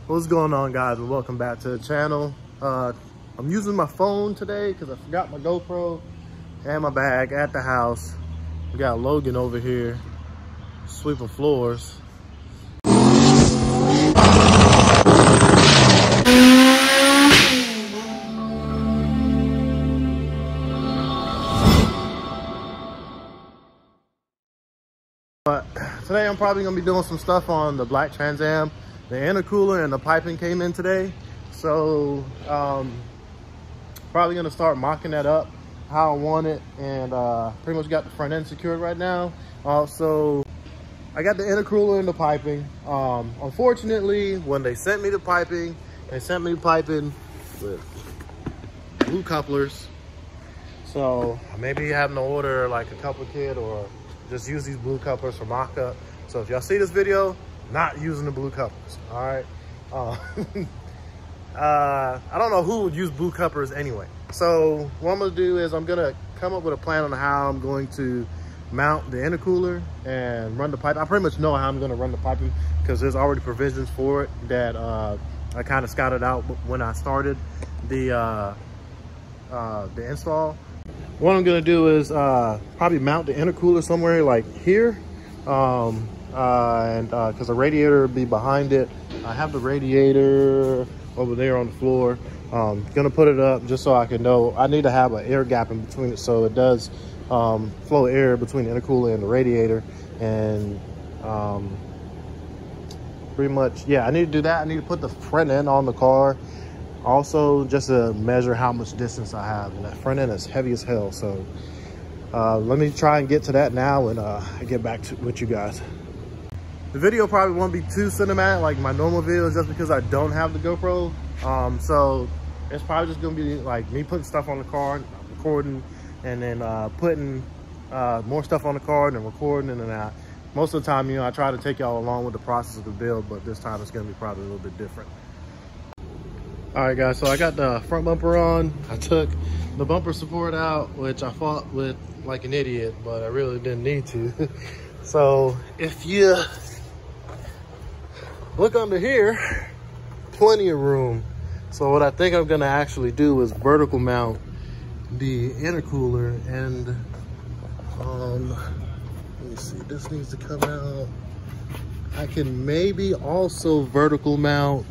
What's going on, guys, and welcome back to the channel. I'm using my phone today because I forgot my GoPro and my bag at the house. We got Logan over here sweeping floors. But today I'm probably gonna be doing some stuff on the black Trans Am. The intercooler and the piping came in today. So probably gonna start mocking that up how I want it, and pretty much got the front end secured right now. Also, I got the intercooler and the piping. Unfortunately, when they sent me the piping, they sent me piping with blue couplers. So maybe having to order like a couple kit or just use these blue couplers for mock-up. So if y'all see this video, not using the blue couplers, all right? I don't know who would use blue couplers anyway. So what I'm gonna do is I'm gonna come up with a plan on how I'm going to mount the intercooler and run the pipe. I pretty much know how I'm gonna run the piping because there's already provisions for it that I kind of scouted out when I started the install. What I'm gonna do is probably mount the intercooler somewhere like here, and because the radiator will be behind it. I have the radiator over there on the floor. Gonna put it up just so I can know. I need to have an air gap in between it so it does flow air between the intercooler and the radiator. And pretty much, yeah, I need to do that. I need to put the front end on the car. Also, just to measure how much distance I have, and that front end is heavy as hell. So let me try and get to that now, and get back with you guys. The video probably won't be too cinematic like my normal videos, just because I don't have the GoPro. So it's probably just gonna be like me putting stuff on the car, recording, and then putting more stuff on the car, and then recording, and then most of the time, I try to take y'all along with the process of the build, but this time it's gonna be probably a little bit different. All right, guys, so I got the front bumper on. I took the bumper support out, which I fought with like an idiot, but I really didn't need to. So if you look under here, plenty of room. So what I think I'm gonna actually do is vertical mount the intercooler, and let me see, this needs to come out. I can maybe also vertical mount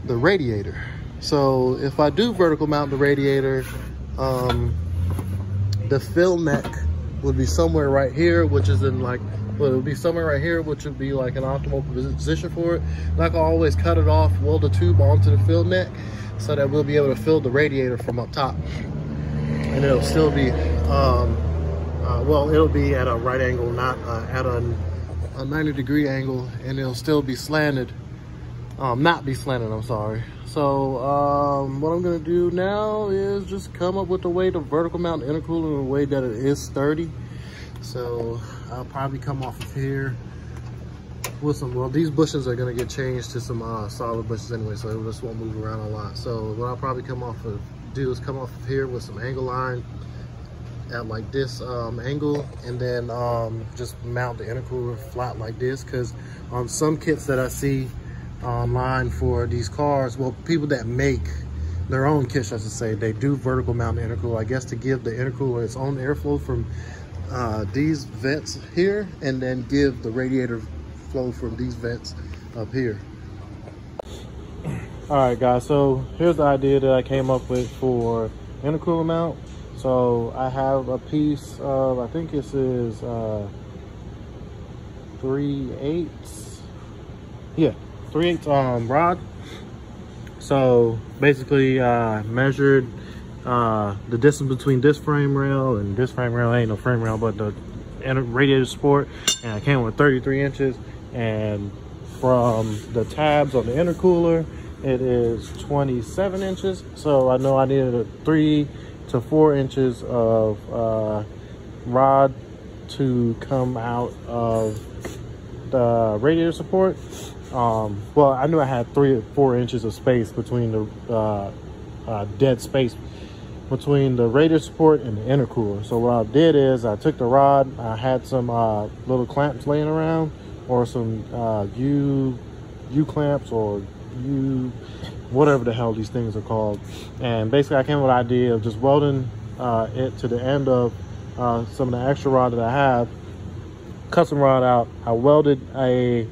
the radiator. So if I do vertical mount the radiator, the fill neck would be somewhere right here, which is in like, well, it would be somewhere right here, which would be like an optimal position for it. And I can always cut it off, weld the tube onto the fill neck, so that we'll be able to fill the radiator from up top. And it'll still be, well, it'll be at a right angle, not at a 90-degree angle, and it'll still be slanted. Not be slanted, I'm sorry. So what I'm gonna do now is just come up with a way to vertical mount the intercooler in a way that it is sturdy. So I'll probably come off of here with some, well, these bushes are gonna get changed to some solid bushes anyway, so it just won't move around a lot. So what I'll probably come off of here with some angle line at like this angle, and then just mount the intercooler flat like this, because on some kits that I see online for these cars, well, people that make their own kits, I should say, they do vertical mount the intercooler, I guess, to give the intercooler its own airflow from these vents here, and then give the radiator flow from these vents up here. All right, guys, so here's the idea that I came up with for intercooler mount. So I have a piece of, I think this is 3/8, yeah, 3/8 rod. So basically measured the distance between this frame rail and this frame rail. Ain't no frame rail, but the radiator support, and I came with 33 inches. And from the tabs on the intercooler, it is 27 inches. So I know I needed 3 to 4 inches of rod to come out of the radiator support. Well, I knew I had 3 or 4 inches of space between the dead space between the radiator support and the intercooler. So what I did is I took the rod, I had some little clamps laying around, or some U clamps or whatever the hell these things are called. And basically I came up with the idea of just welding it to the end of some of the extra rod that I have, custom rod out. I welded a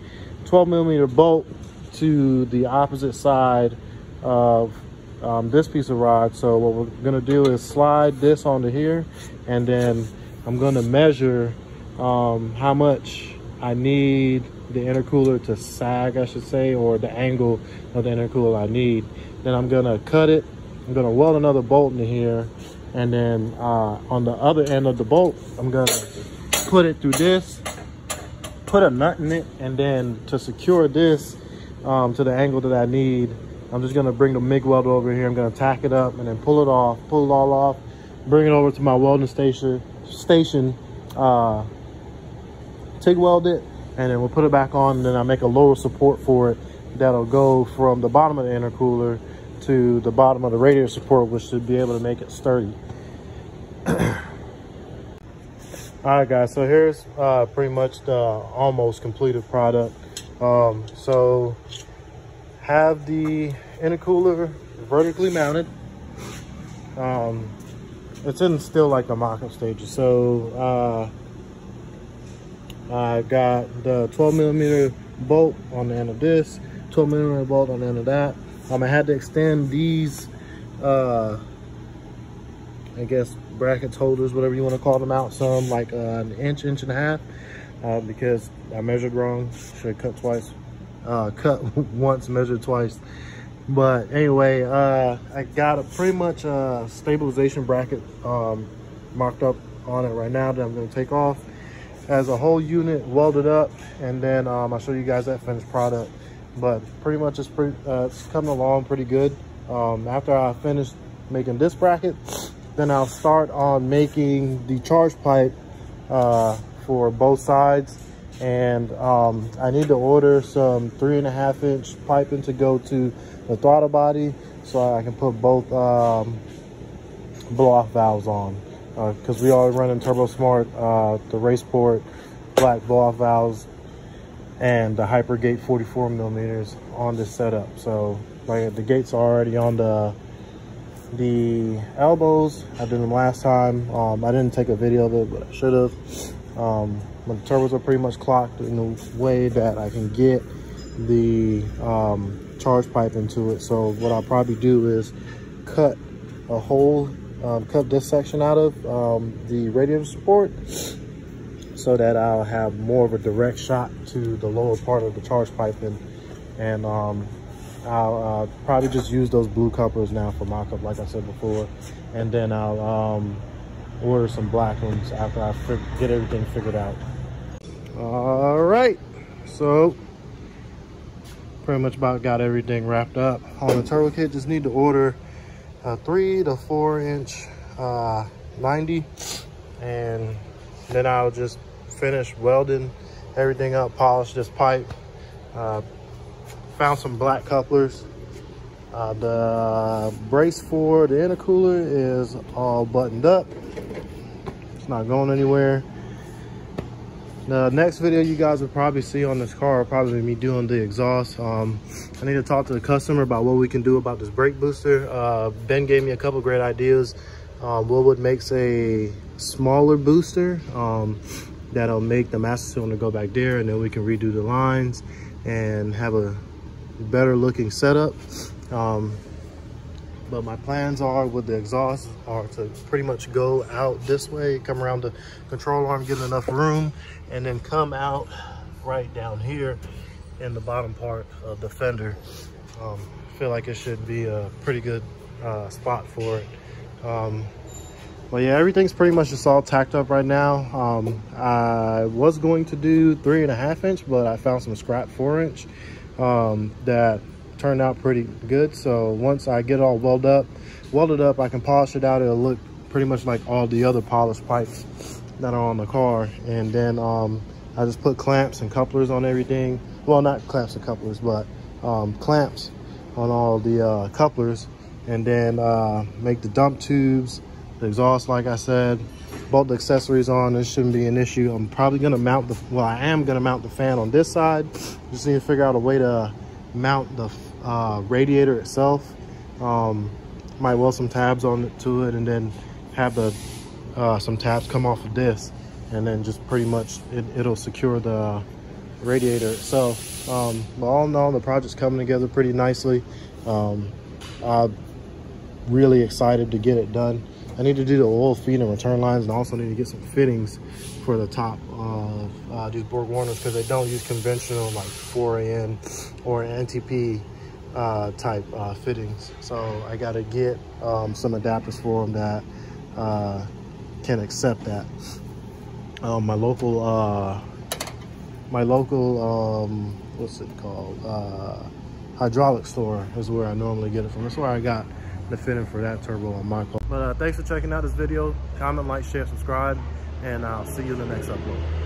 12mm bolt to the opposite side of this piece of rod. So what we're gonna do is slide this onto here, and then I'm gonna measure how much I need the intercooler to sag, I should say, or the angle of the intercooler I need. Then I'm gonna cut it. I'm gonna weld another bolt in here, and then on the other end of the bolt, I'm gonna put it through this, put a nut in it, and then to secure this to the angle that I need, I'm just gonna bring the MIG welder over here. I'm gonna tack it up and then pull it all off, bring it over to my welding station, TIG weld it, and then we'll put it back on, and then I make a lower support for it that'll go from the bottom of the intercooler to the bottom of the radiator support, which should be able to make it sturdy. All right, guys, so here's pretty much the almost completed product. So have the intercooler vertically mounted. It's in still like the mock-up stages. So I got the 12mm bolt on the end of this, 12mm bolt on the end of that. I had to extend these, I guess, brackets, holders, whatever you want to call them, out some, like an inch and a half, because I measured wrong. Should have cut twice, cut once, measured twice. But anyway, I got a pretty much a stabilization bracket marked up on it right now that I'm going to take off as a whole unit, welded up, and then I'll show you guys that finished product. But pretty much it's coming along pretty good. After I finish making this bracket, then I'll start on making the charge pipe for both sides. And I need to order some 3.5-inch piping to go to the throttle body, so I can put both blow-off valves on, because we are running Turbo Smart, the Raceport black blow-off valves, and the Hypergate 44mm on this setup. So like the gates are already on the elbows. I did them last time. I didn't take a video of it, but I should have. But the turbos are pretty much clocked in a way that I can get the charge pipe into it. So what I'll probably do is cut a hole, cut this section out of the radiator support, so that I'll have more of a direct shot to the lower part of the charge piping. And I'll probably just use those blue couplers now for mock-up, like I said before. And then I'll order some black ones after I get everything figured out. All right, so pretty much about got everything wrapped up on the turbo kit. Just need to order a 3 to 4 inch 90, and then I'll just finish welding everything up, polish this pipe. Found some black couplers. The brace for the intercooler is all buttoned up. It's not going anywhere. The next video you guys will probably see on this car will probably be me doing the exhaust. I need to talk to the customer about what we can do about this brake booster. Ben gave me a couple great ideas. Willwood makes a smaller booster that'll make the master cylinder go back there, and then we can redo the lines and have a better looking setup. But my plans are with the exhaust are to pretty much go out this way, come around the control arm, get enough room, and then come out right down here in the bottom part of the fender. Feel like it should be a pretty good spot for it. But yeah, everything's pretty much just all tacked up right now. I was going to do 3.5 inch, but I found some scrap 4 inch that turned out pretty good. So once I get all welded up, I can polish it out. It'll look pretty much like all the other polished pipes that are on the car. And then I just put clamps and couplers on everything. Well, not clamps and couplers, but clamps on all the couplers, and then make the dump tubes, the exhaust, like I said, bolt the accessories on. This shouldn't be an issue. I'm probably gonna mount I am gonna mount the fan on this side. Just need to figure out a way to mount the radiator itself. Might weld some tabs to it, and then have the some tabs come off of this, and then just pretty much it'll secure the radiator itself. But all in all, the project's coming together pretty nicely. I'm really excited to get it done. I need to do the oil feed and return lines, and also need to get some fittings for the top of these Borg Warners, because they don't use conventional like 4AN or NTP type fittings. So I got to get some adapters for them that can accept that. My local what's it called, hydraulic store is where I normally get it from. That's where I got the fitting for that turbo on my car. But thanks for checking out this video. Comment, like, share, subscribe, and I'll see you in the next upload.